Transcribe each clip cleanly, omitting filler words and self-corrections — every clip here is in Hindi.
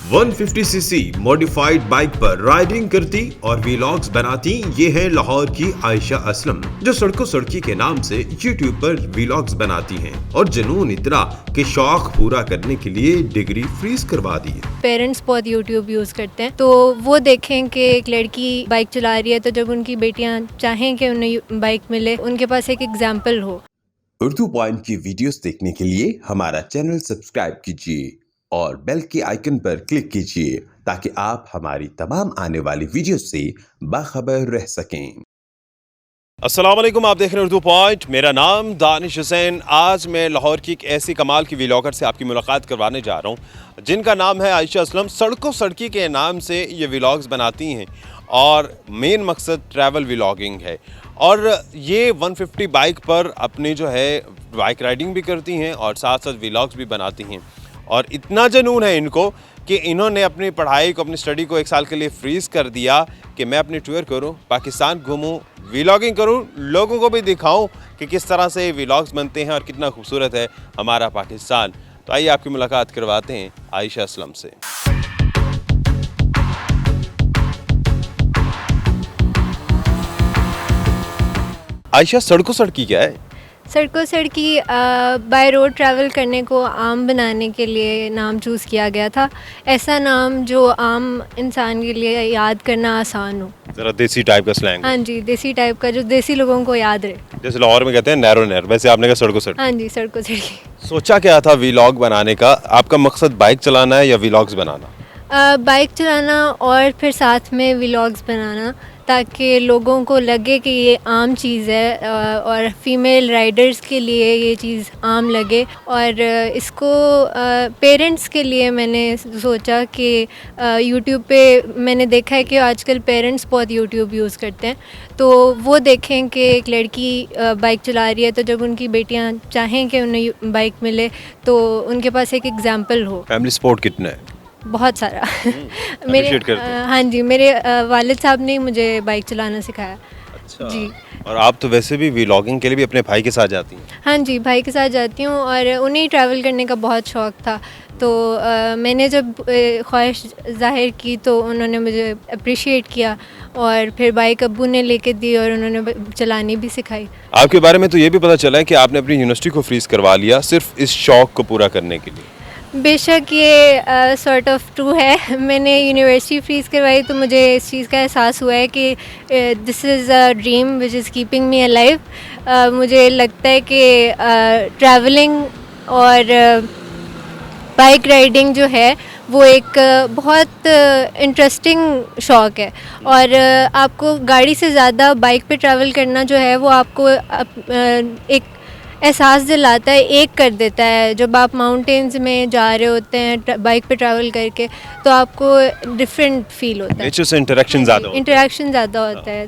150cc मॉडिफाइड बाइक पर राइडिंग करती और वीलॉग्स बनाती ये है लाहौर की आयशा असलम, जो सड़कों सड़की के नाम से यूट्यूब पर वीलॉग्स बनाती हैं और जुनून इतना कि शौक पूरा करने के लिए डिग्री फ्रीज करवा दी है। पेरेंट्स बहुत यूट्यूब यूज़ करते हैं, तो वो देखें कि एक लड़की बाइक चला रही है, तो जब उनकी बेटियां चाहें कि उन्हें बाइक मिले, उनके पास एक एग्जाम्पल हो। उर्दू पॉइंट की वीडियोस देखने के लिए हमारा चैनल सब्सक्राइब कीजिए और बेल के आइकन पर क्लिक कीजिए ताकि आप हमारी तमाम आने वाली वीडियो से बाखबर रह सकें। अस्सलाम वालेकुम, आप देख रहे हैं उर्दू पॉइंट। मेरा नाम दानिश हुसैन। आज मैं लाहौर की एक ऐसी कमाल की व्लॉगर से आपकी मुलाकात करवाने जा रहा हूँ जिनका नाम है आयशा असलम। सड़कों सड़की के नाम से ये व्लॉग्स बनाती हैं और मेन मकसद ट्रैवल व्लॉगिंग है। और ये 150 बाइक पर अपनी जो है बाइक राइडिंग भी करती हैं और साथ साथ व्लॉग्स भी बनाती हैं। और इतना जुनून है इनको कि इन्होंने अपनी पढ़ाई को, अपनी स्टडी को 1 साल के लिए फ्रीज़ कर दिया कि मैं अपनी टूर करूं, पाकिस्तान घूमूं, व्लॉगिंग करूं, लोगों को भी दिखाऊं कि किस तरह से व्लॉग्स बनते हैं और कितना खूबसूरत है हमारा पाकिस्तान। तो आइए आपकी मुलाकात करवाते हैं आयशा असलम से। आयशा, सड़कों सड़की क्या है? सड़कों सड़की बाय रोड ट्रैवल करने को आम बनाने के लिए नाम चूज़ किया गया था। ऐसा नाम जो आम इंसान के लिए याद करना आसान हो। ज़रा देसी टाइप का स्लैंग। हाँ जी, देसी टाइप का, जो देसी लोगों को याद रहे। जैसे लाहौर में कहते हैं नैरो नैर, वैसे आपने कहा सड़कों सड़की। हाँ जी, सड़कों सड़की। सोचा क्या था व्लॉग बनाने का? आपका मकसद बाइक चलाना है या व्लॉग्स बनाना? बाइक चलाना और फिर साथ में व्लॉग्स बनाना, ताकि लोगों को लगे कि ये आम चीज़ है और फीमेल राइडर्स के लिए ये चीज़ आम लगे। और इसको पेरेंट्स के लिए मैंने सोचा कि यूट्यूब पे मैंने देखा है कि आजकल पेरेंट्स बहुत यूट्यूब यूज़ करते हैं, तो वो देखें कि एक लड़की बाइक चला रही है, तो जब उनकी बेटियां चाहें कि उन्हें बाइक मिले, तो उनके पास एक एग्जाम्पल हो। फैमिली सपोर्ट कितना है? बहुत सारा। appreciate करते हैं। हाँ जी, मेरे वालिद साहब ने मुझे बाइक चलाना सिखाया। अच्छा जी। और आप तो वैसे भी व्लॉगिंग के लिए भी अपने भाई के साथ जाती हैं? हाँ जी, भाई के साथ जाती हूँ और उन्हें ट्रैवल करने का बहुत शौक़ था, तो मैंने जब ख्वाहिश ज़ाहिर की तो उन्होंने मुझे अप्रिशिएट किया और फिर बाइक अब्बू ने लेके दी और उन्होंने चलानी भी सिखाई। आपके बारे में तो ये भी पता चला है कि आपने अपनी यूनिवर्सिटी को फ्रीज़ करवा लिया सिर्फ इस शौक़ को पूरा करने के लिए। बेशक ये सॉर्ट ऑफ ट्रू है। मैंने यूनिवर्सिटी फ्रीज़ करवाई तो मुझे इस चीज़ का एहसास हुआ है कि this is a dream which is keeping me alive. मुझे लगता है कि ट्रैवलिंग और बाइक राइडिंग जो है वो एक बहुत इंटरेस्टिंग शौक़ है और आपको गाड़ी से ज़्यादा बाइक पे ट्रैवल करना जो है वो आपको एक एहसास दिलाता है, एक कर देता है। जब आप माउंटेन्स में जा रहे होते हैं बाइक पे ट्रैवल करके, तो आपको डिफरेंट फील होता है। नेचर से इंटरेक्शन ज़्यादा होता है।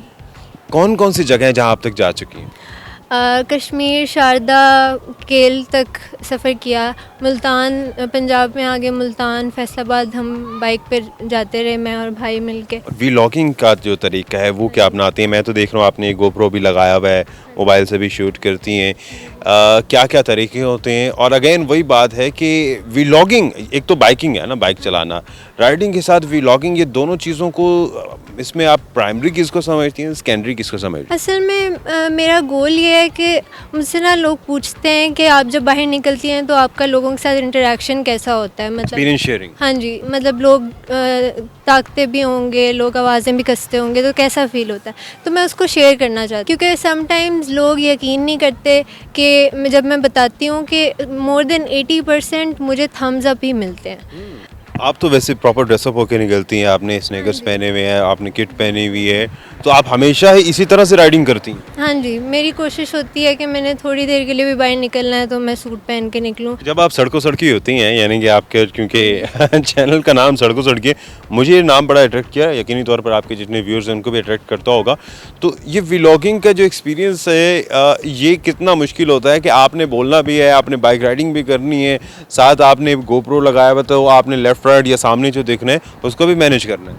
कौन कौन सी जगह है जहाँ आप तक जा चुकी हैं? कश्मीर, शारदा, केल तक सफ़र किया। मुल्तान, पंजाब में आगे मुल्तान, फैसलाबाद हम बाइक पे जाते रहे, मैं और भाई मिलके। व्लॉगिंग का जो तरीका है वो क्या अपनाती हैं? मैं तो देख रहा हूँ आपने गोप्रो भी लगाया हुआ है, मोबाइल से भी शूट करती हैं। क्या क्या तरीके होते हैं? और अगेन वही बात है कि व्लॉगिंग एक तो बाइकिंग है ना, बाइक चलाना, राइडिंग के साथ व्लॉगिंग, ये दोनों चीज़ों को इसमें आप प्राइमरी किसको समझती हैं, सेकेंडरी किसको समझती हैं? असल में मेरा गोल ये है कि मुझसे ना लोग पूछते हैं कि आप जब बाहर निकलती हैं तो आपका लोगों के साथ इंटरेक्शन कैसा होता है, मतलब एक्सपीरियंस शेयरिंग। हाँ जी, मतलब लोग ताकते भी होंगे, लोग आवाज़ें भी कसते होंगे, तो कैसा फ़ील होता है, तो मैं उसको शेयर करना चाहती हूँ। क्योंकि समटाइम्स लोग यकीन नहीं करते कि जब मैं बताती हूँ कि मोर देन 80% मुझे थम्स अप ही मिलते हैं। आप तो वैसे प्रॉपर ड्रेसअप होकर निकलती हैं, आपने स्नेकर्स पहने हुए हैं, आपने किट पहनी हुई है, तो आप हमेशा ही इसी तरह से राइडिंग करती हैं? हाँ जी, मेरी कोशिश होती है कि मैंने थोड़ी देर के लिए भी बाहर निकलना है तो मैं सूट पहन के निकलूं। जब आप सड़कों सड़की होती हैं, यानी कि आपके, क्योंकि चैनल का नाम सड़कों सड़की है, मुझे ये नाम बड़ा अट्रैक्ट किया, यकीनी तौर पर आपके जितने व्यूअर्स हैं उनको भी अट्रैक्ट करता होगा। तो ये व्लॉगिंग का जो एक्सपीरियंस है ये कितना मुश्किल होता है कि आपने बोलना भी है, आपने बाइक राइडिंग भी करनी है, साथ आपने गोप्रो लगाया हुआ, तो आपने लेफ्ट राइट या सामने जो देखना है उसको भी मैनेज करना है।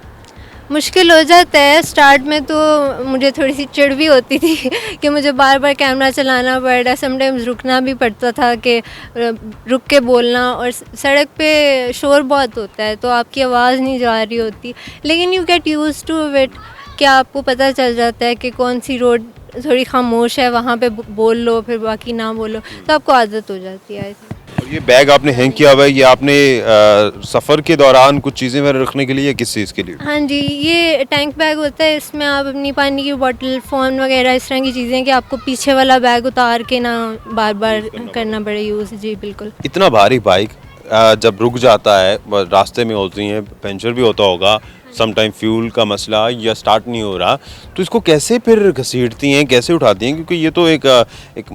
मुश्किल हो जाता है स्टार्ट में, तो मुझे थोड़ी सी चिढ़ भी होती थी कि मुझे बार बार कैमरा चलाना पड़ रहा है, समटाइम्स रुकना भी पड़ता था कि रुक के बोलना, और सड़क पे शोर बहुत होता है तो आपकी आवाज़ नहीं जा रही होती, लेकिन you get use to it कि आपको पता चल जाता है कि कौन सी रोड थोड़ी खामोश है, वहाँ पे बोल लो, फिर बाकी ना बोलो, तो आपको आदत हो जाती है। और ये बैग आपने हैंग किया हुआ है, ये आपने सफ़र के दौरान कुछ चीज़ें वगैरह रखने के लिए या किस चीज़ के लिए? हाँ जी, ये टैंक बैग होता है, इसमें आप अपनी पानी की बोतल, फ़ोन वगैरह इस तरह की चीज़ें कि आपको पीछे वाला बैग उतार के ना बार बार करना पड़े यूज़। जी बिल्कुल। इतना भारी बाइक जब रुक जाता है, रास्ते में होती हैं, पंचर भी होता होगा, सम टाइम फ्यूल का मसला या स्टार्ट नहीं हो रहा, तो इसको कैसे फिर घसीटती हैं, कैसे उठाती हैं? क्योंकि ये तो एक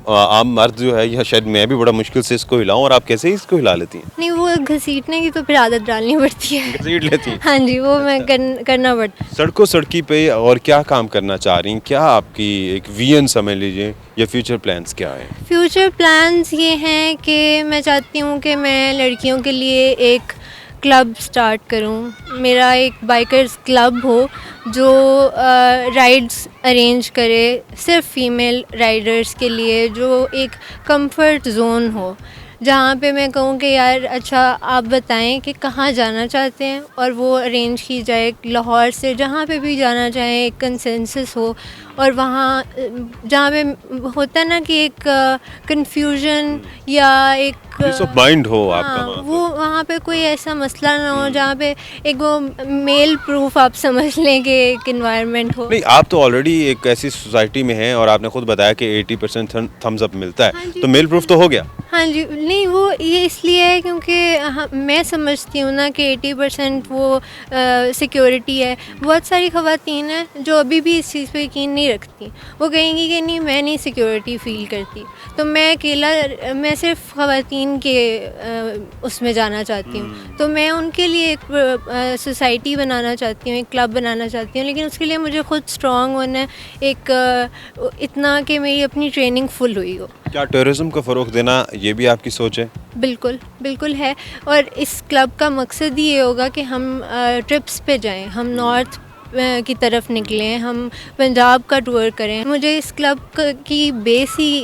आम मर्द जो है, या शायद मैं भी बड़ा मुश्किल से इसको हिलाऊं, और आप कैसे इसको हिला लेती हैं? नहीं, वो घसीटने की तो फिर आदत डालनी पड़ती है। घसीट लेती हैं? हाँ जी, वो मैं करना पड़ता है। सड़कों सड़की पे और क्या काम करना चाह रही हैं? क्या आपकी एक विजन समझ लीजिए, या फ्यूचर प्लान्स क्या है? फ्यूचर प्लान्स ये हैं कि मैं चाहती हूँ कि मैं लड़कियों के लिए एक क्लब स्टार्ट करूँ, मेरा एक बाइकर्स क्लब हो जो राइड्स अरेंज करे सिर्फ फीमेल राइडर्स के लिए, जो एक कंफर्ट जोन हो, जहाँ पे मैं कहूँ कि यार अच्छा आप बताएं कि कहाँ जाना चाहते हैं, और वो अरेंज की जाए लाहौर से जहाँ पे भी जाना चाहें, एक कंसेंसस हो, और वहाँ जहाँ पे होता है ना कि एक कंफ्यूजन या एक पीस ऑफ माइंड हो आपका हाँ, वहाँ पे। वो वहाँ पे कोई ऐसा मसला ना हो, जहाँ पे एक वो मेल प्रूफ आप समझ लें कि एक इन्वायरमेंट हो। नहीं, आप तो ऑलरेडी एक ऐसी सोसाइटी में हैं, और आपने खुद बताया कि 80% थम्स अप मिलता हाँ है, जी। तो मेल प्रूफ तो हो गया। हाँ जी, नहीं वो ये इसलिए है क्योंकि मैं समझती हूँ ना कि 80% वो सिक्योरिटी है। बहुत सारी ख़वातीन हैं जो अभी भी इस चीज़ पे यकीन नहीं रखती, वो कहेंगी कि नहीं मैं नहीं सिक्योरिटी फ़ील करती, तो मैं सिर्फ ख़वातीन के उसमें जाना चाहती हूँ, तो मैं उनके लिए एक सोसाइटी बनाना चाहती हूँ, एक क्लब बनाना चाहती हूँ, लेकिन उसके लिए मुझे खुद स्ट्रॉन्ग होना है, एक इतना कि मेरी अपनी ट्रेनिंग फुल हुई हो। क्या टूरिज्म को फ़रोग देना ये भी आपकी सोच है? बिल्कुल, बिल्कुल है, और इस क्लब का मकसद ही ये होगा कि हम ट्रिप्स पे जाएं, हम नॉर्थ की तरफ निकलें, हम पंजाब का टूर करें। मुझे इस क्लब की बेस ही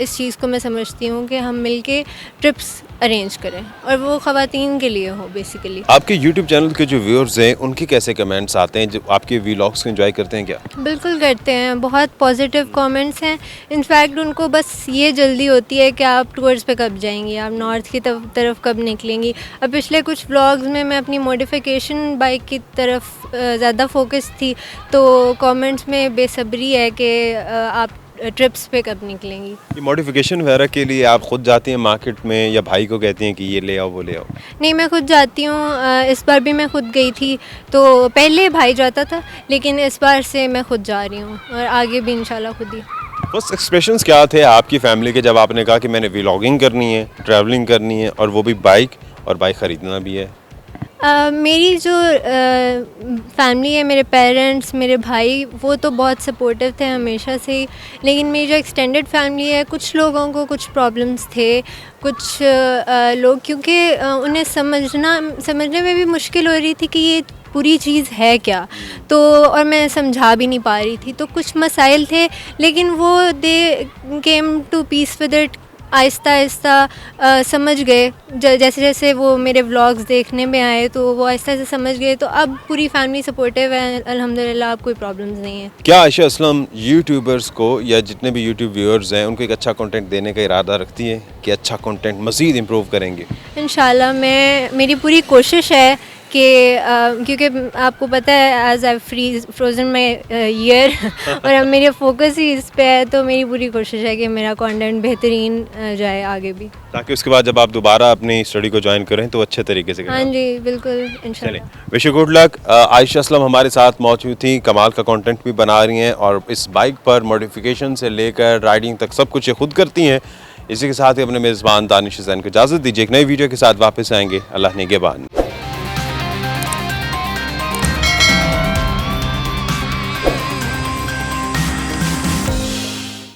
इस चीज़ को मैं समझती हूँ कि हम मिलके ट्रिप्स अरेंज करें, और वो ख़वातीन के लिए हो बेसिकली। आपके यूट्यूब चैनल के जो व्यूअर्स हैं, उनके कैसे कमेंट्स आते हैं? जो आपके वीलॉग्स को एंजॉय करते हैं क्या? बिल्कुल करते हैं, बहुत पॉजिटिव कमेंट्स हैं। इनफैक्ट उनको बस ये जल्दी होती है कि आप टूर्स पे कब जाएंगी, आप नॉर्थ की तरफ कब निकलेंगी। अब पिछले कुछ व्लॉग्स में मैं अपनी मॉडिफिकेशन बाइक की तरफ ज़्यादा फोकस थी, तो कमेंट्स में बेसब्री है कि आप ट्रिप्स पे कब निकलेंगी। ये मॉडिफिकेशन वगैरह के लिए आप खुद जाती हैं मार्केट में, या भाई को कहती हैं कि ये ले आओ वो ले आओ? नहीं, मैं खुद जाती हूँ, इस बार भी मैं खुद गई थी, तो पहले भाई जाता था, लेकिन इस बार से मैं खुद जा रही हूँ, और आगे भी इंशाल्लाह खुद ही। फर्स्ट एक्सप्रेशंस क्या थे आपकी फैमिली के जब आपने कहा कि मैंने व्लॉगिंग करनी है, ट्रैवलिंग करनी है, और वो भी बाइक, और बाइक ख़रीदना भी है? मेरी जो फैमिली है, मेरे पेरेंट्स, मेरे भाई, वो तो बहुत सपोर्टिव थे हमेशा से ही, लेकिन मेरी जो एक्सटेंडेड फैमिली है, कुछ लोगों को कुछ प्रॉब्लम्स थे, कुछ लोग क्योंकि उन्हें समझने में भी मुश्किल हो रही थी कि ये पूरी चीज़ है क्या, तो और मैं समझा भी नहीं पा रही थी, तो कुछ मसाइल थे, लेकिन वो they came to peace with इट। आहिस्ता आहिस्ता समझ गए, जैसे जैसे वो मेरे व्लॉग्स देखने में आए, तो वो आहिस्ता आहिस्ता समझ गए, तो अब पूरी फैमिली सपोर्टिव है अल्हम्दुलिल्लाह, अब कोई प्रॉब्लम्स नहीं है। क्या आयशा असलम यूट्यूबर्स को, या जितने भी यूट्यूब व्यूअर्स हैं, उनको एक अच्छा कंटेंट देने का इरादा रखती है कि अच्छा कंटेंट मज़ीद इम्प्रूव करेंगे? इंशाल्लाह मेरी पूरी कोशिश है कि क्योंकि आपको पता है as I frozen my year और अब मेरा फोकस ही इस पे है, तो मेरी पूरी कोशिश है कि मेरा कंटेंट बेहतरीन जाए आगे भी, ताकि उसके बाद जब आप दोबारा अपनी स्टडी को ज्वाइन करें तो अच्छे तरीके से करें। हाँ जी बिल्कुल इंशाल्लाह। Wish you good luck. Ayesha Aslam हमारे साथ मौजूद थी, कमाल का कंटेंट भी बना रही हैं, और इस बाइक पर मॉडिफिकेशन से लेकर राइडिंग तक सब कुछ ये खुद करती हैं। इसी के साथ ही अपने मेज़बान दानिश हुसैन को इजाज़त दीजिए, एक नई वीडियो के साथ वापस आएंगे। अल्लाह निगहबान।